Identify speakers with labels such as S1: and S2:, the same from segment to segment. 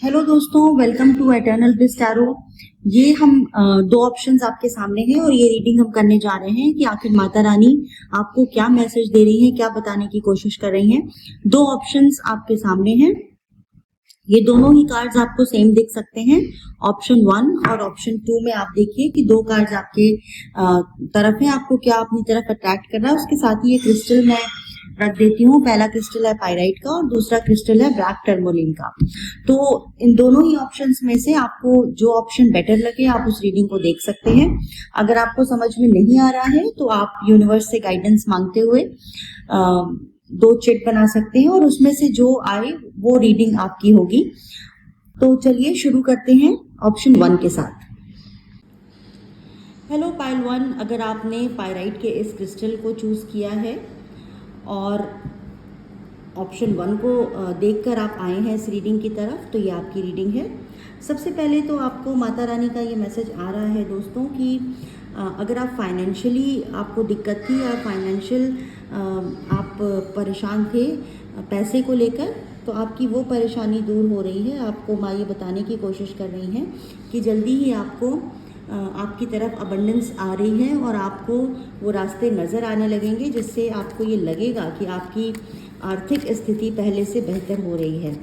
S1: Hello दोस्तों, welcome to eternal bliss tarot. ये हम दो ऑप्शंस आपके सामने हैं और ये रीडिंग हम करने जा रहे हैं कि आखिर माता रानी आपको क्या मैसेज दे रही है, क्या बताने की कोशिश कर रही हैं। दो ऑप्शंस आपके सामने हैं। ये दोनों ही कार्ड्स आपको सेम दिख सकते हैं। ऑप्शन 1 और ऑप्शन 2 में आप देखिए कि दो कार्ड्स आपके तरफ है। आपको क्या अपनी तरफ अट्रैक्ट कर रहा है। उसके साथ ही ये क्रिस्टल मैं रख देती हूँ। पहला क्रिस्टल है पायराइट का और दूसरा क्रिस्टल है ब्लैक टर्मोलिन का। तो इन दोनों ही ऑप्शंस में से आपको जो ऑप्शन बेटर लगे आप उस रीडिंग को देख सकते हैं। अगर आपको समझ में नहीं आ रहा है तो आप यूनिवर्स से गाइडेंस मांगते हुए दो चिट बना सकते हैं और उसमें से जो आए वो रीडिंग आपकी होगी। तो चलिए शुरू करते हैं ऑप्शन 1 के साथ। हेलो पाइल 1, अगर आपने पायराइट के इस क्रिस्टल को चूज किया है और ऑप्शन 1 को देखकर आप आए हैं इस रीडिंग की तरफ, तो ये आपकी रीडिंग है। सबसे पहले तो आपको माता रानी का ये मैसेज आ रहा है दोस्तों कि अगर आप फाइनेंशियली आपको दिक्कत थी या फाइनेंशियल आप परेशान थे पैसे को लेकर, तो आपकी वो परेशानी दूर हो रही है। आपको माँ ये बताने की कोशिश कर रही हैं कि जल्दी ही आपको आपकी तरफ अबंडेंस आ रही है और आपको वो रास्ते नज़र आने लगेंगे जिससे आपको ये लगेगा कि आपकी आर्थिक स्थिति पहले से बेहतर हो रही है।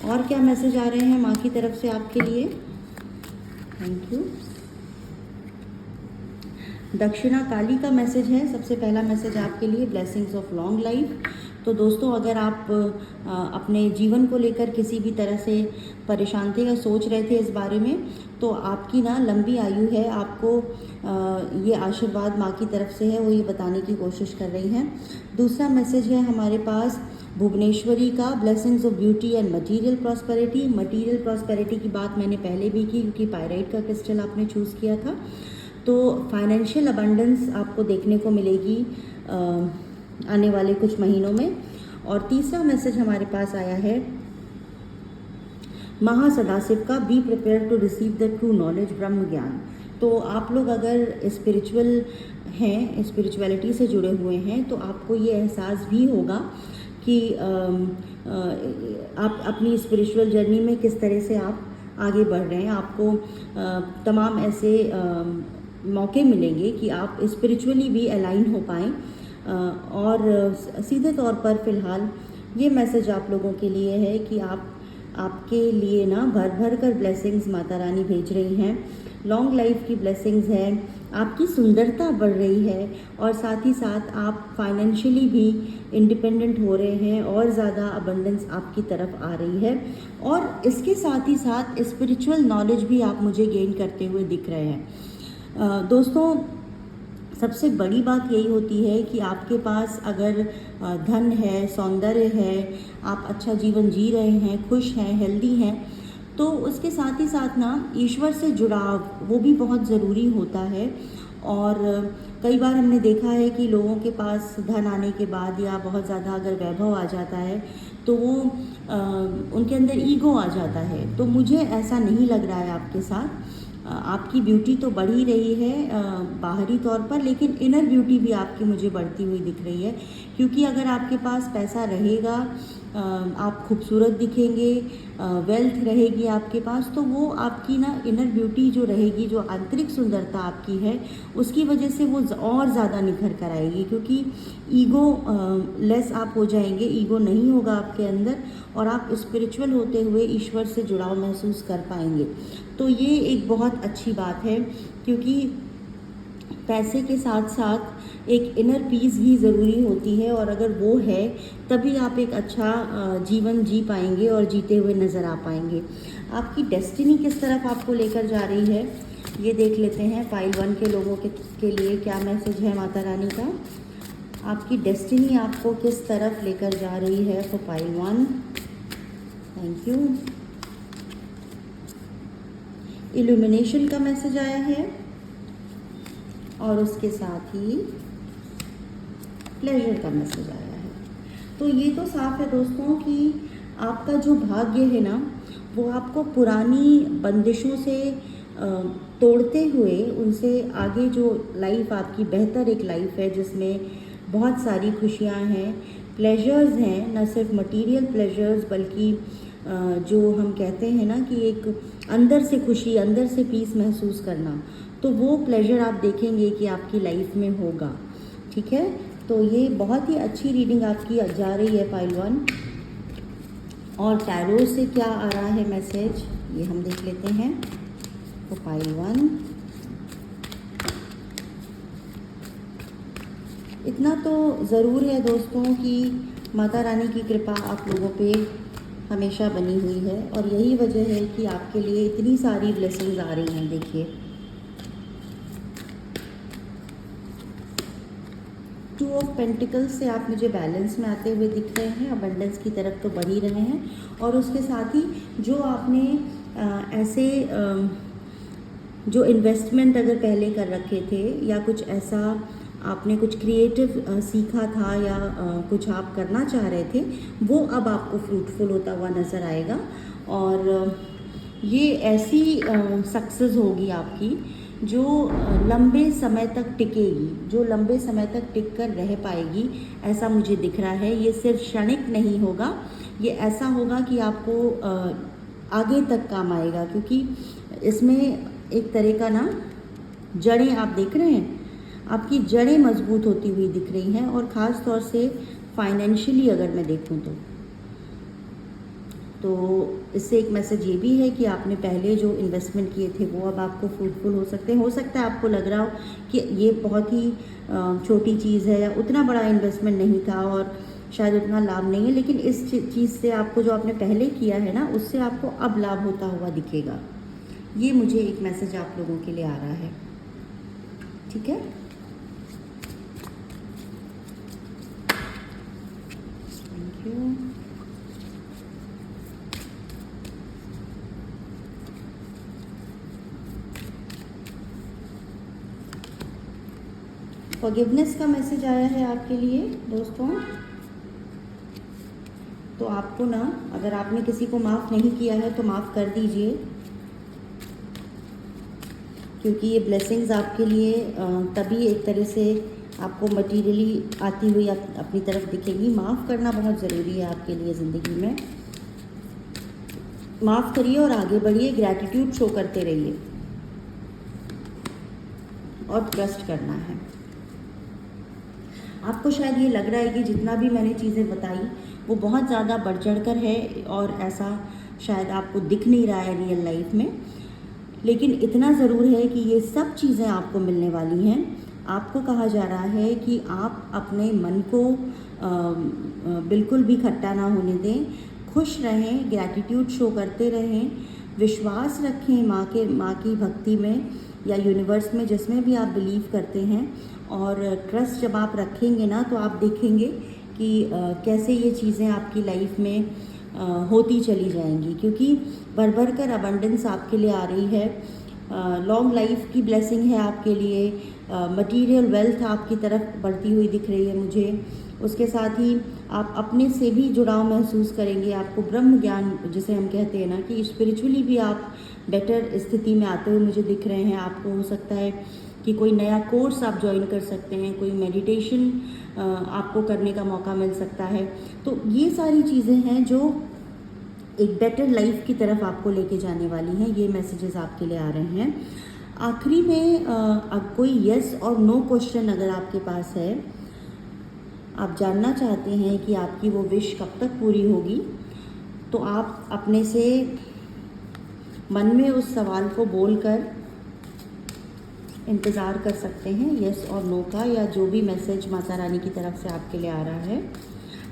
S1: और क्या मैसेज आ रहे हैं माँ की तरफ से आपके लिए? Thank you. दक्षिणा काली का मैसेज है। सबसे पहला मैसेज आपके लिए ब्लेसिंग्स ऑफ लॉन्ग लाइफ। तो दोस्तों, अगर आप अपने जीवन को लेकर किसी भी तरह से परेशान थे या सोच रहे थे इस बारे में, तो आपकी ना लंबी आयु है। आपको ये आशीर्वाद माँ की तरफ से है, वो ये बताने की कोशिश कर रही हैं। दूसरा मैसेज है हमारे पास भुवनेश्वरी का, blessings of beauty and material prosperity. Material prosperity की बात मैंने पहले भी की क्योंकि पायराइट का क्रिस्टल आपने चूज़ किया था। तो फाइनेंशियल अबंडेंस आपको देखने को मिलेगी आने वाले कुछ महीनों में। और तीसरा मैसेज हमारे पास आया है महासदाशिव का, be prepare to receive the true knowledge, ब्रह्म ज्ञान। तो आप लोग अगर स्पिरिचुअल हैं, स्पिरिचुअलिटी से जुड़े हुए हैं, तो आपको ये एहसास भी होगा कि आप अपनी स्पिरिचुअल जर्नी में किस तरह से आप आगे बढ़ रहे हैं। आपको तमाम ऐसे मौके मिलेंगे कि आप स्पिरिचुअली भी अलाइन हो पाएँ। और सीधे तौर पर फ़िलहाल ये मैसेज आप लोगों के लिए है कि आपके लिए ना भर भर कर ब्लेसिंग्स माता रानी भेज रही हैं। लॉन्ग लाइफ की ब्लेसिंग्स है, आपकी सुंदरता बढ़ रही है और साथ ही साथ आप फाइनेंशियली भी इंडिपेंडेंट हो रहे हैं और ज़्यादा अबंडेंस आपकी तरफ आ रही है। और इसके साथ ही साथ स्पिरिचुअल नॉलेज भी आप मुझे गेन करते हुए दिख रहे हैं। दोस्तों, सबसे बड़ी बात यही होती है कि आपके पास अगर धन है, सौंदर्य है, आप अच्छा जीवन जी रहे हैं, खुश हैं, हेल्दी हैं, तो उसके साथ ही साथ ना ईश्वर से जुड़ाव वो भी बहुत ज़रूरी होता है। और कई बार हमने देखा है कि लोगों के पास धन आने के बाद या बहुत ज़्यादा अगर वैभव आ जाता है तो वो उनके अंदर ईगो आ जाता है। तो मुझे ऐसा नहीं लग रहा है आपके साथ। आपकी ब्यूटी तो बढ़ ही रही है बाहरी तौर पर, लेकिन इनर ब्यूटी भी आपकी मुझे बढ़ती हुई दिख रही है। क्योंकि अगर आपके पास पैसा रहेगा, आप खूबसूरत दिखेंगे, वेल्थ रहेगी आपके पास, तो वो आपकी ना इनर ब्यूटी जो रहेगी, जो आंतरिक सुंदरता आपकी है, उसकी वजह से वो और ज़्यादा निखर कर आएगी। क्योंकि ईगो लेस आप हो जाएंगे, ईगो नहीं होगा आपके अंदर और आप स्पिरिचुअल होते हुए ईश्वर से जुड़ाव महसूस कर पाएंगे। तो ये एक बहुत अच्छी बात है क्योंकि पैसे के साथ साथ एक इनर पीस भी ज़रूरी होती है और अगर वो है तभी आप एक अच्छा जीवन जी पाएंगे और जीते हुए नज़र आ पाएंगे। आपकी डेस्टिनी किस तरफ आपको लेकर जा रही है ये देख लेते हैं। पाइल 1 के लोगों के लिए क्या मैसेज है माता रानी का? आपकी डेस्टिनी आपको किस तरफ लेकर जा रही है for pile 1? Thank you. Illumination का मैसेज आया है और उसके साथ ही प्लेजर का मैसेज आया है। तो ये तो साफ है दोस्तों कि आपका जो भाग्य है ना, वो आपको पुरानी बंदिशों से तोड़ते हुए उनसे आगे जो लाइफ आपकी बेहतर एक लाइफ है जिसमें बहुत सारी खुशियां हैं, प्लेजर्स हैं, न सिर्फ मटेरियल प्लेजर्स बल्कि जो हम कहते हैं ना कि एक अंदर से खुशी, अंदर से पीस महसूस करना, तो वो प्लेजर आप देखेंगे कि आपकी लाइफ में होगा। ठीक है, तो ये बहुत ही अच्छी रीडिंग आपकी जा रही है पाइल 1। और टैरो से क्या आ रहा है मैसेज, ये हम देख लेते हैं। तो पाइल 1, इतना तो ज़रूर है दोस्तों कि माता रानी की कृपा आप लोगों पे हमेशा बनी हुई है, और यही वजह है कि आपके लिए इतनी सारी ब्लेसिंग्स आ रही हैं। देखिए, 2 ऑफ पेंटिकल्स से आप मुझे बैलेंस में आते हुए दिख रहे हैं, अबंडेंस की तरफ तो बढ़ ही रहे हैं। और उसके साथ ही जो आपने ऐसे जो इन्वेस्टमेंट अगर पहले कर रखे थे, या कुछ ऐसा आपने कुछ क्रिएटिव सीखा था, या कुछ आप करना चाह रहे थे, वो अब आपको फ्रूटफुल होता हुआ नज़र आएगा। और ये ऐसी सक्सेस होगी आपकी जो लंबे समय तक टिकेगी, जो लंबे समय तक टिक कर रह पाएगी, ऐसा मुझे दिख रहा है। ये सिर्फ क्षणिक नहीं होगा, ये ऐसा होगा कि आपको आगे तक काम आएगा, क्योंकि इसमें एक तरह का ना जड़ें आप देख रहे हैं, आपकी जड़ें मजबूत होती हुई दिख रही हैं। और ख़ास तौर से फाइनेंशियली अगर मैं देखूं तो इससे एक मैसेज ये भी है कि आपने पहले जो इन्वेस्टमेंट किए थे वो अब आपको फ्रूटफुल हो सकते हैं। हो सकता है आपको लग रहा हो कि ये बहुत ही छोटी चीज़ है, या उतना बड़ा इन्वेस्टमेंट नहीं था और शायद उतना लाभ नहीं है, लेकिन इस चीज़ से आपको, जो आपने पहले किया है ना, उससे आपको अब लाभ होता हुआ दिखेगा। ये मुझे एक मैसेज आप लोगों के लिए आ रहा है। ठीक है, थैंक यू। फॉरगिवनेस का मैसेज आया है आपके लिए दोस्तों। तो आपको ना, अगर आपने किसी को माफ़ नहीं किया है तो माफ़ कर दीजिए, क्योंकि ये ब्लेसिंग्स आपके लिए तभी एक तरह से आपको मटीरियली आती हुई अपनी तरफ दिखेगी। माफ़ करना बहुत ज़रूरी है आपके लिए ज़िंदगी में। माफ़ करिए और आगे बढ़िए, ग्रैटिट्यूड शो करते रहिए, और ट्रस्ट करना है। आपको शायद ये लग रहा है कि जितना भी मैंने चीज़ें बताई वो बहुत ज़्यादा बढ़ चढ़ कर है, और ऐसा शायद आपको दिख नहीं रहा है रियल लाइफ में, लेकिन इतना ज़रूर है कि ये सब चीज़ें आपको मिलने वाली हैं। आपको कहा जा रहा है कि आप अपने मन को बिल्कुल भी खट्टा ना होने दें, खुश रहें, ग्रैटिट्यूड शो करते रहें, विश्वास रखें माँ की भक्ति में, या यूनिवर्स में, जिसमें भी आप बिलीव करते हैं। और ट्रस्ट जब आप रखेंगे ना, तो आप देखेंगे कि कैसे ये चीज़ें आपकी लाइफ में होती चली जाएंगी, क्योंकि भर भर कर अबंडेंस आपके लिए आ रही है। लॉन्ग लाइफ की ब्लेसिंग है आपके लिए, मटेरियल वेल्थ आपकी तरफ बढ़ती हुई दिख रही है मुझे। उसके साथ ही आप अपने से भी जुड़ाव महसूस करेंगे, आपको ब्रह्म ज्ञान जिसे हम कहते हैं ना, कि स्पिरिचुअली भी आप बेटर स्थिति में आते हुए मुझे दिख रहे हैं। आपको हो सकता है कि कोई नया कोर्स आप ज्वाइन कर सकते हैं, कोई मेडिटेशन आपको करने का मौका मिल सकता है। तो ये सारी चीज़ें हैं जो एक बेटर लाइफ की तरफ आपको लेके जाने वाली हैं। ये मैसेजेस आपके लिए आ रहे हैं। आखिरी में कोई यस और नो क्वेश्चन अगर आपके पास है, आप जानना चाहते हैं कि आपकी वो विश कब तक पूरी होगी, तो आप अपने से मन में उस सवाल को बोलकर इंतज़ार कर सकते हैं, यस और नो का, या जो भी मैसेज माता रानी की तरफ से आपके लिए आ रहा है।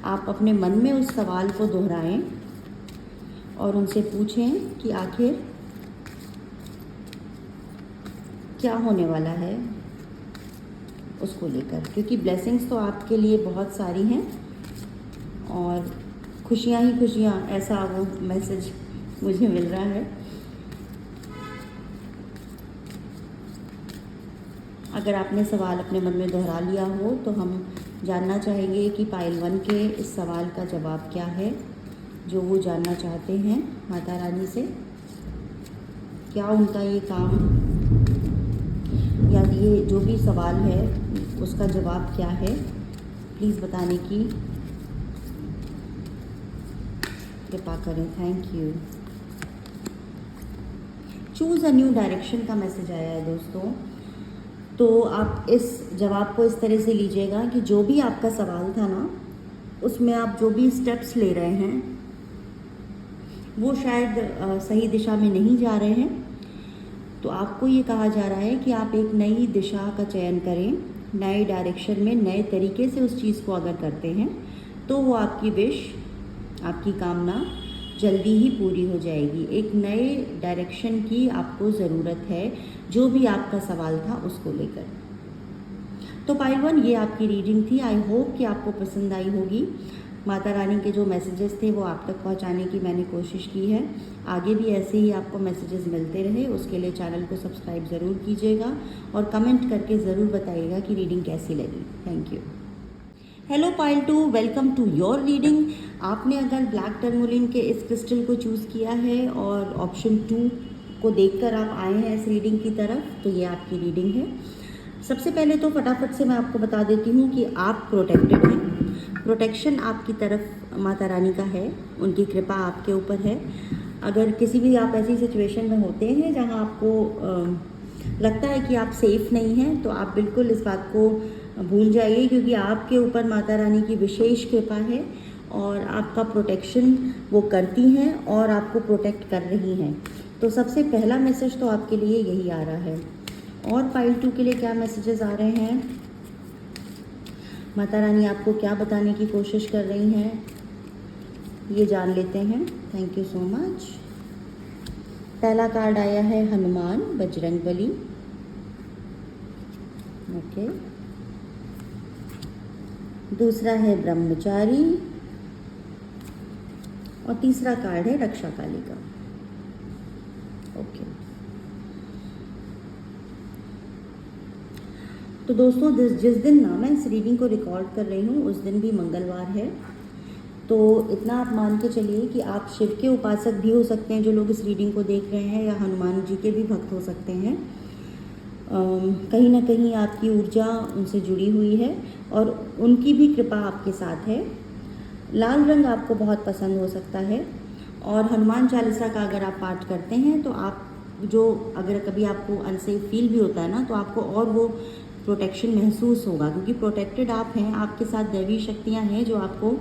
S1: आप अपने मन में उस सवाल को दोहराएं और उनसे पूछें कि आखिर क्या होने वाला है उसको लेकर, क्योंकि ब्लेसिंग्स तो आपके लिए बहुत सारी हैं और खुशियाँ ही खुशियाँ, ऐसा वो मैसेज मुझे मिल रहा है। अगर आपने सवाल अपने मन में दोहरा लिया हो तो हम जानना चाहेंगे कि पाइल 1 के इस सवाल का जवाब क्या है जो वो जानना चाहते हैं माता रानी से। क्या उनका ये काम या ये जो भी सवाल है उसका जवाब क्या है, प्लीज़ बताने की कृपा करें। Thank you. Choose a new direction का मैसेज आया है दोस्तों। तो आप इस जवाब को इस तरह से लीजिएगा कि जो भी आपका सवाल था ना, उसमें आप जो भी स्टेप्स ले रहे हैं वो शायद सही दिशा में नहीं जा रहे हैं। तो आपको ये कहा जा रहा है कि आप एक नई दिशा का चयन करें, नए डायरेक्शन में नए तरीके से उस चीज़ को अगर करते हैं तो वो आपकी विश, आपकी कामना जल्दी ही पूरी हो जाएगी। एक नए डायरेक्शन की आपको ज़रूरत है जो भी आपका सवाल था उसको लेकर। तो पाइल 1 ये आपकी रीडिंग थी। आई होप कि आपको पसंद आई होगी। माता रानी के जो मैसेजेस थे वो आप तक पहुंचाने की मैंने कोशिश की है। आगे भी ऐसे ही आपको मैसेजेस मिलते रहे, उसके लिए चैनल को सब्सक्राइब ज़रूर कीजिएगा और कमेंट करके ज़रूर बताइएगा कि रीडिंग कैसी लगी। Thank you. हेलो पाइल 2, वेलकम टू योर रीडिंग। आपने अगर ब्लैक टर्मोलिन के इस क्रिस्टल को चूज़ किया है और ऑप्शन 2 को देखकर आप आए हैं इस रीडिंग की तरफ, तो ये आपकी रीडिंग है। सबसे पहले तो फटाफट से मैं आपको बता देती हूँ कि आप प्रोटेक्टेड हैं। प्रोटेक्शन आपकी तरफ माता रानी का है, उनकी कृपा आपके ऊपर है। अगर किसी भी आप ऐसी सिचुएशन में होते हैं जहाँ आपको लगता है कि आप सेफ़ नहीं हैं, तो आप बिल्कुल इस बात को भूल जाइए, क्योंकि आपके ऊपर माता रानी की विशेष कृपा है और आपका प्रोटेक्शन वो करती हैं और आपको प्रोटेक्ट कर रही हैं। तो सबसे पहला मैसेज तो आपके लिए यही आ रहा है। और पाइल 2 के लिए क्या मैसेजेस आ रहे हैं, माता रानी आपको क्या बताने की कोशिश कर रही हैं, ये जान लेते हैं। Thank you so much. पहला कार्ड आया है हनुमान बजरंगबली। ओके। दूसरा है ब्रह्मचारी और तीसरा कार्ड है रक्षा काली का। ओके। तो दोस्तों जिस दिन ना मैं इस रीडिंग को रिकॉर्ड कर रही हूँ उस दिन भी मंगलवार है। तो इतना आप मान के चलिए कि आप शिव के उपासक भी हो सकते हैं जो लोग इस रीडिंग को देख रहे हैं, या हनुमान जी के भी भक्त हो सकते हैं। कहीं ना कहीं आपकी ऊर्जा उनसे जुड़ी हुई है और उनकी भी कृपा आपके साथ है। लाल रंग आपको बहुत पसंद हो सकता है और हनुमान चालीसा का अगर आप पाठ करते हैं तो आप जो अगर कभी आपको अनसेफ फील भी होता है ना, तो आपको और वो प्रोटेक्शन महसूस होगा, क्योंकि प्रोटेक्टेड आप हैं। आपके साथ दैवी शक्तियाँ हैं जो आपको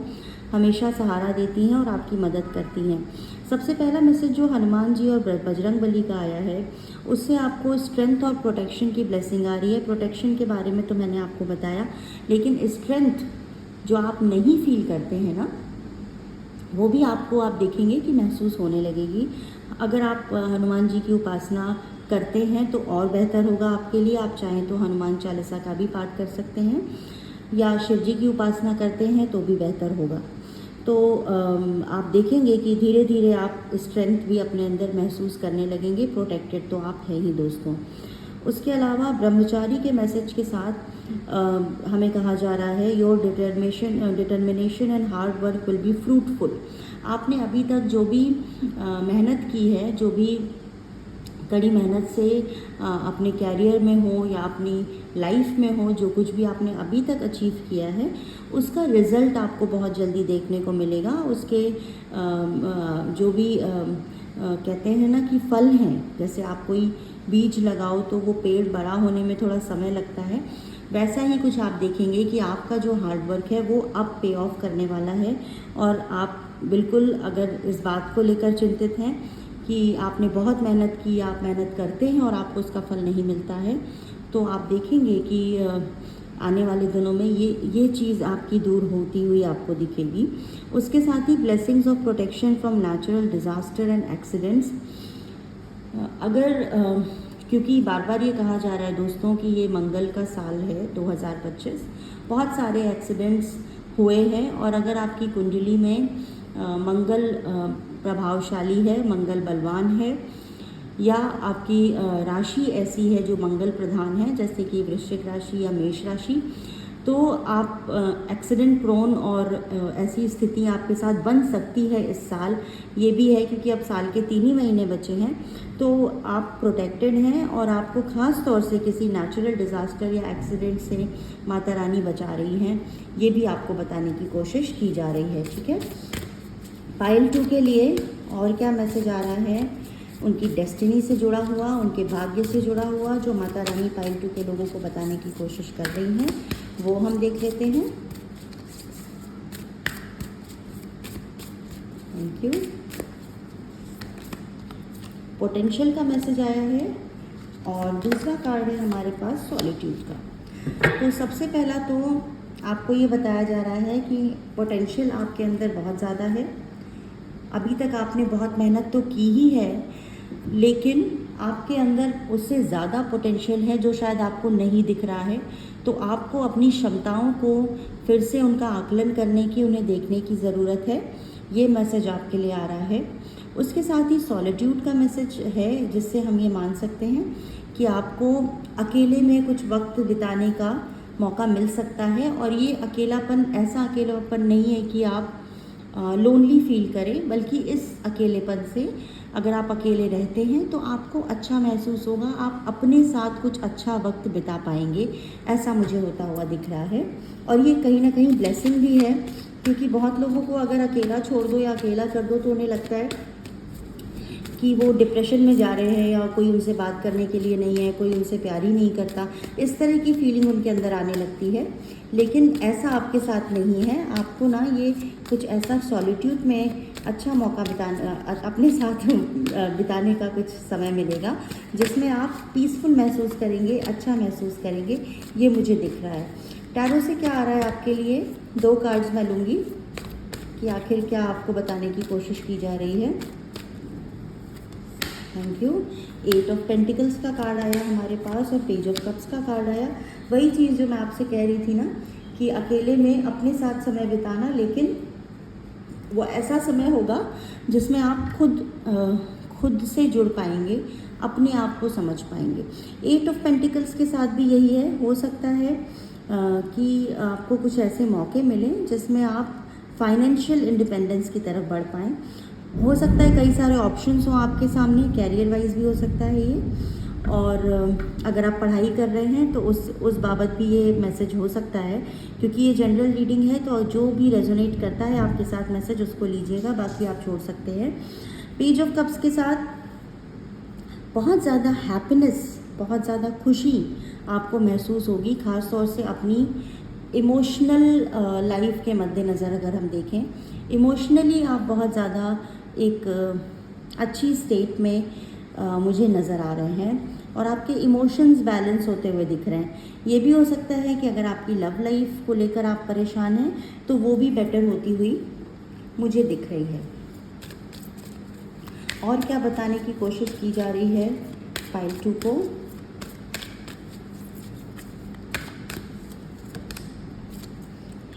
S1: हमेशा सहारा देती हैं और आपकी मदद करती हैं। सबसे पहला मैसेज जो हनुमान जी और बजरंगबली का आया है, उससे आपको स्ट्रेंथ और प्रोटेक्शन की ब्लेसिंग आ रही है। प्रोटेक्शन के बारे में तो मैंने आपको बताया, लेकिन स्ट्रेंथ जो आप नहीं फील करते हैं ना, वो भी आपको आप देखेंगे कि महसूस होने लगेगी। अगर आप हनुमान जी की उपासना करते हैं तो और बेहतर होगा आपके लिए। आप चाहें तो हनुमान चालीसा का भी पाठ कर सकते हैं, या शिव जी की उपासना करते हैं तो भी बेहतर होगा। तो आप देखेंगे कि धीरे धीरे आप स्ट्रेंथ भी अपने अंदर महसूस करने लगेंगे। प्रोटेक्टेड तो आप हैं ही दोस्तों। उसके अलावा ब्रह्मचारी के मैसेज के साथ हमें कहा जा रहा है, your determination and hard work will be fruitful. आपने अभी तक जो भी मेहनत की है, जो भी कड़ी मेहनत से अपने कैरियर में हो या अपनी लाइफ में हो, जो कुछ भी आपने अभी तक अचीव किया है, उसका रिज़ल्ट आपको बहुत जल्दी देखने को मिलेगा। उसके जो भी कहते हैं ना कि फल हैं, जैसे आप कोई बीज लगाओ तो वो पेड़ बड़ा होने में थोड़ा समय लगता है, वैसा ही कुछ आप देखेंगे कि आपका जो हार्डवर्क है वो अब पे ऑफ करने वाला है। और आप बिल्कुल अगर इस बात को लेकर चिंतित हैं कि आपने बहुत मेहनत की, आप मेहनत करते हैं और आपको उसका फल नहीं मिलता है, तो आप देखेंगे कि आने वाले दिनों में ये चीज़ आपकी दूर होती हुई आपको दिखेगी। उसके साथ ही blessings of protection from natural disaster and accidents. अगर क्योंकि बार बार ये कहा जा रहा है दोस्तों कि ये मंगल का साल है 2025, बहुत सारे एक्सीडेंट्स हुए हैं, और अगर आपकी कुंडली में मंगल प्रभावशाली है, मंगल बलवान है, या आपकी राशि ऐसी है जो मंगल प्रधान है, जैसे कि वृश्चिक राशि या मेष राशि, तो आप एक्सीडेंट प्रोन और ऐसी स्थिति आपके साथ बन सकती है इस साल। ये भी है क्योंकि अब साल के 3 ही महीने बचे हैं, तो आप प्रोटेक्टेड हैं और आपको ख़ास तौर से किसी नेचुरल डिज़ास्टर या एक्सीडेंट से माता रानी बचा रही हैं। ये भी आपको बताने की कोशिश की जा रही है, ठीक है। पाइल 2 के लिए और क्या मैसेज आ रहा है, उनकी डेस्टिनी से जुड़ा हुआ, उनके भाग्य से जुड़ा हुआ, जो माता रानी पाइल 2 के लोगों को बताने की कोशिश कर रही हैं, वो हम देख लेते हैं। Thank you. पोटेंशियल का मैसेज आया है और दूसरा कार्ड है हमारे पास सॉलिट्यूड का। तो सबसे पहला तो आपको ये बताया जा रहा है कि पोटेंशियल आपके अंदर बहुत ज़्यादा है। अभी तक आपने बहुत मेहनत तो की ही है, लेकिन आपके अंदर उससे ज़्यादा पोटेंशियल है जो शायद आपको नहीं दिख रहा है। तो आपको अपनी क्षमताओं को फिर से उनका आकलन करने की, उन्हें देखने की ज़रूरत है। ये मैसेज आपके लिए आ रहा है। उसके साथ ही सॉलिट्यूड का मैसेज है, जिससे हम ये मान सकते हैं कि आपको अकेले में कुछ वक्त बिताने का मौका मिल सकता है। और ये अकेलापन ऐसा अकेलापन नहीं है कि आप लोनली फील करें, बल्कि इस अकेलेपन से अगर आप अकेले रहते हैं तो आपको अच्छा महसूस होगा, आप अपने साथ कुछ अच्छा वक्त बिता पाएंगे, ऐसा मुझे होता हुआ दिख रहा है। और ये कहीं ना कहीं ब्लेसिंग भी है, क्योंकि बहुत लोगों को अगर अकेला छोड़ दो या अकेला कर दो तो उन्हें लगता है कि वो डिप्रेशन में जा रहे हैं, या कोई उनसे बात करने के लिए नहीं है, कोई उनसे प्यार ही नहीं करता, इस तरह की फीलिंग उनके अंदर आने लगती है। लेकिन ऐसा आपके साथ नहीं है। आपको ना ये कुछ ऐसा सॉलिट्यूड में अच्छा मौका बिताना, अपने साथ बिताने का कुछ समय मिलेगा, जिसमें आप पीसफुल महसूस करेंगे, अच्छा महसूस करेंगे, ये मुझे दिख रहा है। टैरो से क्या आ रहा है आपके लिए, 2 कार्ड्स मैं लूँगी कि आखिर क्या आपको बताने की कोशिश की जा रही है। Thank you. 8 ऑफ पेंटिकल्स का कार्ड आया हमारे पास और पेज ऑफ कप्स का कार्ड आया। वही चीज़ जो मैं आपसे कह रही थी ना, कि अकेले में अपने साथ समय बिताना, लेकिन वो ऐसा समय होगा जिसमें आप खुद से जुड़ पाएंगे, अपने आप को समझ पाएंगे। 8 ऑफ पेंटिकल्स के साथ भी यही है। हो सकता है कि आपको कुछ ऐसे मौके मिलें जिसमें आप फाइनेंशियल इंडिपेंडेंस की तरफ बढ़ पाएँ। हो सकता है कई सारे ऑप्शंस हों आपके सामने, कैरियर वाइज भी हो सकता है ये। और अगर आप पढ़ाई कर रहे हैं तो उस बाबत भी ये मैसेज हो सकता है, क्योंकि ये जनरल रीडिंग है। तो जो भी रेजोनेट करता है आपके साथ मैसेज, उसको लीजिएगा, बाकी आप छोड़ सकते हैं। पेज ऑफ कप्स के साथ बहुत ज़्यादा हैप्पीनेस, बहुत ज़्यादा खुशी आपको महसूस होगी, ख़ास तौर से अपनी इमोशनल लाइफ के मद्देनज़र अगर हम देखें। इमोशनली आप बहुत ज़्यादा एक अच्छी स्टेट में मुझे नज़र आ रहे हैं, और आपके इमोशंस बैलेंस होते हुए दिख रहे हैं। ये भी हो सकता है कि अगर आपकी लव लाइफ को लेकर आप परेशान हैं तो वो भी बेटर होती हुई मुझे दिख रही है। और क्या बताने की कोशिश की जा रही है पाइल 2 को।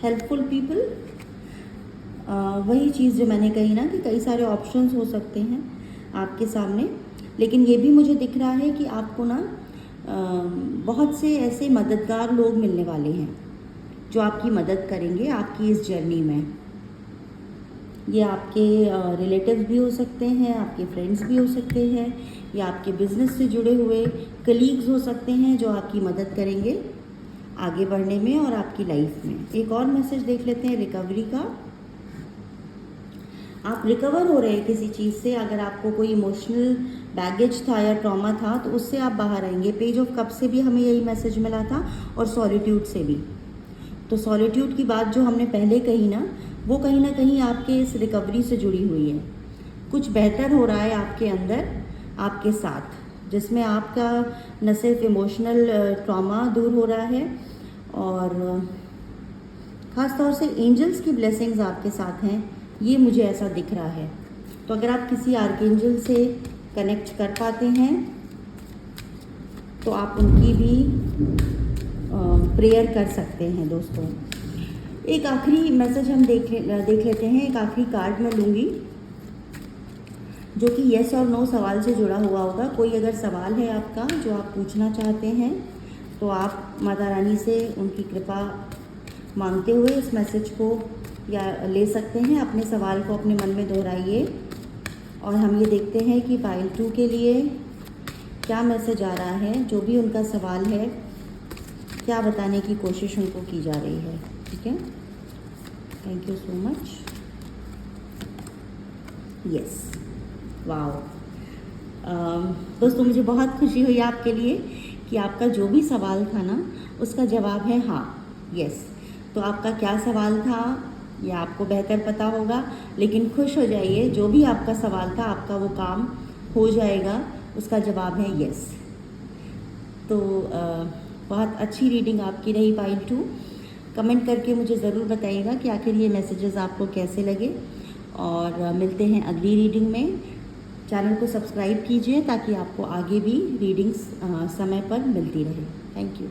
S1: हेल्पफुल पीपल, वही चीज़ जो मैंने कही ना, कि कई सारे ऑप्शंस हो सकते हैं आपके सामने, लेकिन ये भी मुझे दिख रहा है कि आपको ना बहुत से ऐसे मददगार लोग मिलने वाले हैं जो आपकी मदद करेंगे आपकी इस जर्नी में। ये आपके रिलेटिव्स भी हो सकते हैं, आपके फ्रेंड्स भी हो सकते हैं, या आपके बिजनेस से जुड़े हुए कलीग्स हो सकते हैं जो आपकी मदद करेंगे आगे बढ़ने में और आपकी लाइफ में। एक और मैसेज देख लेते हैं रिकवरी का। आप रिकवर हो रहे हैं किसी चीज़ से। अगर आपको कोई इमोशनल बैगेज था या ट्रॉमा था तो उससे आप बाहर आएंगे। पेज ऑफ कप से भी हमें यही मैसेज मिला था, और सॉलिट्यूड से भी। तो सॉलिट्यूड की बात जो हमने पहले कही ना, वो कहीं ना कहीं आपके इस रिकवरी से जुड़ी हुई है। कुछ बेहतर हो रहा है आपके अंदर आपके साथ, जिसमें आपका न सिर्फ इमोशनल ट्रॉमा दूर हो रहा है, और ख़ास तौर से एंजल्स की ब्लेसिंग्स आपके साथ हैं, ये मुझे ऐसा दिख रहा है। तो अगर आप किसी आर्कएंजल से कनेक्ट कर पाते हैं तो आप उनकी भी प्रेयर कर सकते हैं दोस्तों। एक आखिरी मैसेज हम देख लेते हैं। एक आखिरी कार्ड मैं लूँगी जो कि येस और नो सवाल से जुड़ा हुआ होगा। कोई अगर सवाल है आपका जो आप पूछना चाहते हैं तो आप माता रानी से उनकी कृपा मांगते हुए इस मैसेज को या ले सकते हैं। अपने सवाल को अपने मन में दोहराइए और हम ये देखते हैं कि पाइल 2 के लिए क्या मैसेज आ रहा है। जो भी उनका सवाल है, क्या बताने की कोशिश उनको की जा रही है। ठीक है, thank you so much. Yes, wow. दोस्तों, मुझे बहुत खुशी हुई आपके लिए कि आपका जो भी सवाल था ना, उसका जवाब है हाँ, यस। तो आपका क्या सवाल था ये आपको बेहतर पता होगा, लेकिन खुश हो जाइए, जो भी आपका सवाल था आपका वो काम हो जाएगा, उसका जवाब है यस। तो बहुत अच्छी रीडिंग आपकी रही पाइल 2। कमेंट करके मुझे ज़रूर बताइएगा कि आखिर ये मैसेजेस आपको कैसे लगे, और मिलते हैं अगली रीडिंग में। चैनल को सब्सक्राइब कीजिए ताकि आपको आगे भी रीडिंग्स समय पर मिलती रहे। Thank you.